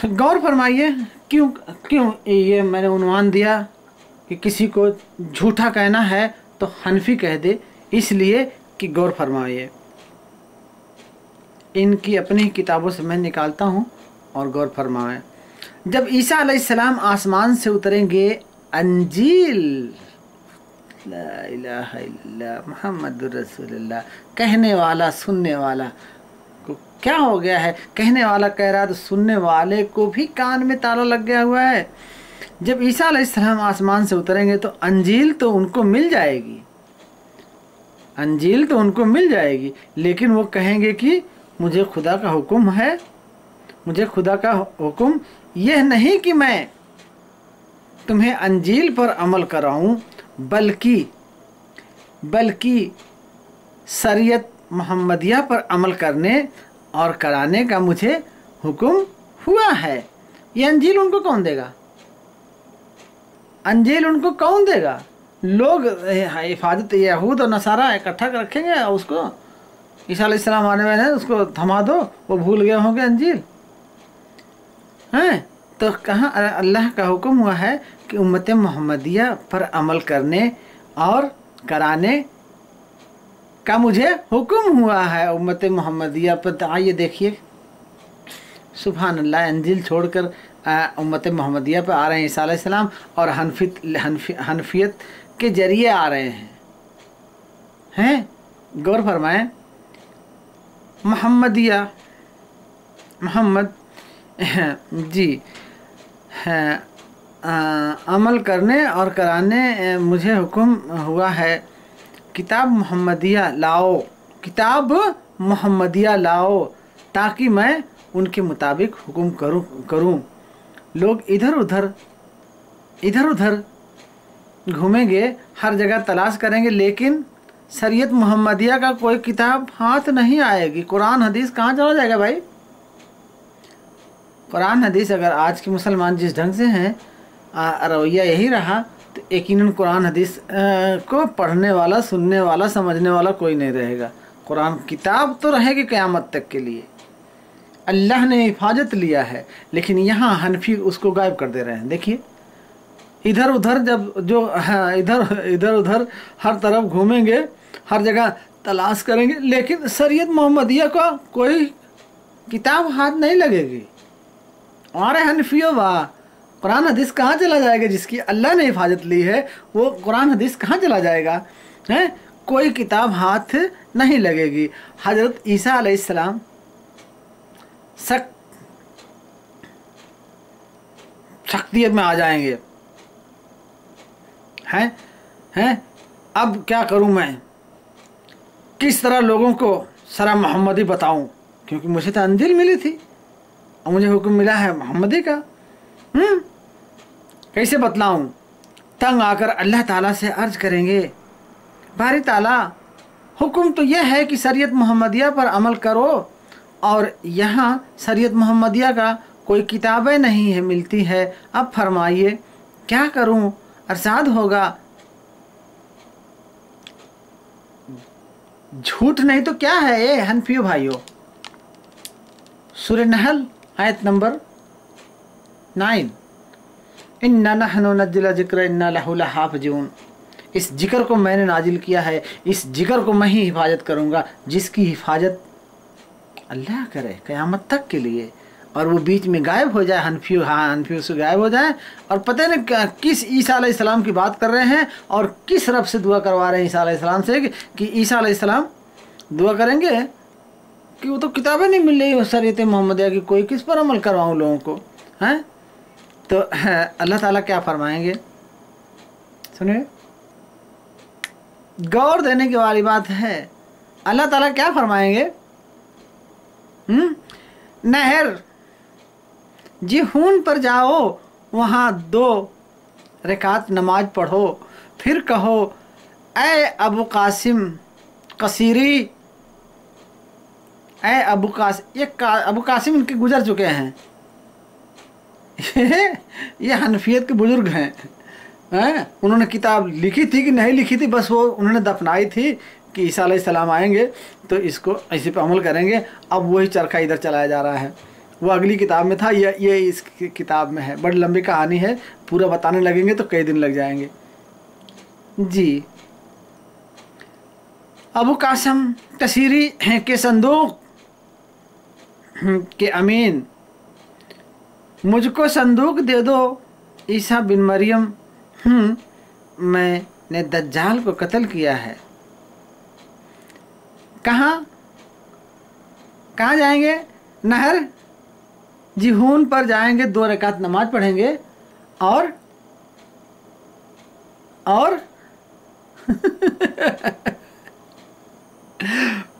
गौर फरमाइए, क्यों क्यों ये मैंने उन्वान दिया कि किसी को झूठा कहना है तो हनफी कह दे, इसलिए कि गौर फरमाइए, इनकी अपनी किताबों से मैं निकालता हूँ और गौर फरमाएं। जब ईसा अलैहिस्सलाम आसमान से उतरेंगे, अंजील ला इलाहा इल्लल्लाह मुहम्मदुर रसूलुल्लाह कहने वाला सुनने वाला को क्या हो गया है? कहने वाला कह रहा तो सुनने वाले को भी कान में ताला लग गया हुआ है। जब ईसा अलैहिस्सलाम आसमान से उतरेंगे तो अंजील तो उनको मिल जाएगी, अंजील तो उनको मिल जाएगी, लेकिन वो कहेंगे कि मुझे खुदा का हुक्म है, मुझे खुदा का हुक्म यह नहीं कि मैं तुम्हें अंजील पर अमल कराऊं, बल्कि शरीयत मोहम्मदिया पर अमल करने और कराने का मुझे हुक्म हुआ है। ये अंजील उनको कौन देगा? अंजील उनको कौन देगा? लोग हिफाजत यहूद और नसारा इकट्ठा रखेंगे और उसको ईसा अलैहिस्सलाम आने वाले हैं, उसको थमा दो, वो भूल गए होंगे अंजील हैं। तो कहाँ अल्लाह का हुक्म हुआ है कि उम्मत मोहम्मदिया पर अमल करने और कराने का मुझे हुक्म हुआ है, उम्मत मोहम्मदिया पर। तो आइए देखिए, सुभान अल्लाह, अंजील छोड़कर उम्मत मोहम्मदिया पर आ रहे हैं ईसा अलैहिस्सलाम, और हनफियत के जरिए आ रहे हैं। गौर फरमाएं, मोहम्मदिया, मोहम्मद जी हैं, अमल करने और कराने मुझे हुक्म हुआ है। किताब मोहम्मदिया लाओ, किताब मोहम्मदिया लाओ, ताकि मैं उनके मुताबिक हुक्म करूं। लोग इधर उधर घूमेंगे, हर जगह तलाश करेंगे, लेकिन शरीयत मोहम्मदिया का कोई किताब हाथ नहीं आएगी। कुरान हदीस कहाँ चला जाएगा भाई? कुरान हदीस अगर आज के मुसलमान जिस ढंग से हैं, रवैया यही रहा, तो यकीनन कुरान हदीस को पढ़ने वाला, सुनने वाला, समझने वाला कोई नहीं रहेगा। कुरान किताब तो रहेगी क़यामत तक के लिए, अल्लाह ने हिफाजत लिया है, लेकिन यहाँ हनफी उसको गायब कर दे रहे हैं। देखिए, इधर उधर जब जो इधर उधर हर तरफ घूमेंगे, हर जगह तलाश करेंगे, लेकिन शरीयत मोहम्मदिया का कोई किताब हाथ नहीं लगेगी। और हनफियों, वाह, कुरान हदीस कहाँ चला जाएगा? जिसकी अल्लाह ने हिफाजत ली है वो कुरान हदीस कहाँ चला जाएगा? हैं, कोई किताब हाथ नहीं लगेगी। हजरत ईसा अलैहिस्सलाम शख्सियत में आ जाएंगे। हैं अब क्या करूं मैं? किस तरह लोगों को सरा मोहम्मदी बताऊं? क्योंकि मुझे तो अंजील मिली थी और मुझे हुक्म मिला है मोहम्मदी का। कैसे बतलाऊं? तंग आकर अल्लाह ताला से अर्ज करेंगे, बारी ताला, हुक्म तो यह है कि शरीयत मोहम्मदिया पर अमल करो, और यहाँ शरीयत मोहम्मदिया का कोई किताबें नहीं है, मिलती है। अब फरमाइए क्या करूं? अरसाद होगा, झूठ नहीं तो क्या है ये हनफियों भाइयों? सूरह नहल आयत नंबर 9, इन्ना नहनु नज़्ज़िल ज़िक्र इन्ना लहु लहाफ़िज़ून। इस जिक्र को मैंने नाजिल किया है, इस जिक्र को मैं ही हिफाजत करूँगा, जिसकी हिफाजत अल्लाह करे क़यामत तक के लिए। और वो बीच में गायब हो जाए, हनफियों से गायब हो जाए, और पता नहीं किस ईसा अलैहिस्सलाम की बात कर रहे हैं और किस रब से दुआ करवा रहे हैं ईसा अलैहिस्सलाम से कि ईसा अलैहिस्सलाम दुआ करेंगे कि वो तो किताबें नहीं मिल रही शरीयत मोहम्मदिया की, कोई किस पर अमल करवाऊँ लोगों को? हैं, तो अल्लाह ताला क्या फरमाएंगे सुनिए, गौर देने की वाली बात है। अल्लाह ताला क्या फरमाएंगे? नहर जिहून पर जाओ, वहाँ 2 रकात नमाज पढ़ो, फिर कहो, ऐ अबू कासिम कसीरी, ऐ अबू कासिम। ये अबू कासिम इनके गुजर चुके हैं ये हनफियत के बुजुर्ग हैं। उन्होंने किताब लिखी थी कि नहीं लिखी थी, बस वो उन्होंने दफनाई थी कि ईसा अलैहिस्सलाम आएंगे तो इसको इसी पे अमल करेंगे। अब वही चरखा इधर चलाया जा रहा है। वो अगली किताब में था, ये इस किताब में है। बड़ी लंबी कहानी है, पूरा बताने लगेंगे तो कई दिन लग जाएंगे जी। अबू कासम तसीरी के संदूक के अमीन, मुझको संदूक दे दो ईसा बिन मरियम, मैंने दज्जाल को कत्ल किया है। कहाँ जाएंगे? नहर जिहून पर जाएंगे, 2 रकात नमाज पढ़ेंगे और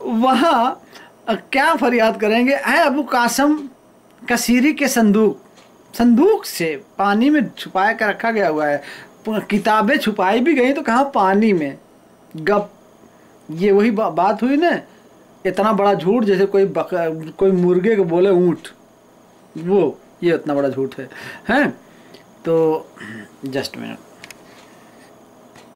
वहाँ क्या फरियाद करेंगे? है अबू कासम कसीरी के संदूक से पानी में छुपाया कर रखा गया हुआ है। किताबें छुपाई भी गई तो कहाँ, पानी में। गप, ये वही बात हुई ना, इतना बड़ा झूठ जैसे कोई मुर्गे को बोले ऊँट, वो ये इतना बड़ा झूठ है। हैं तो जस्ट मिनट।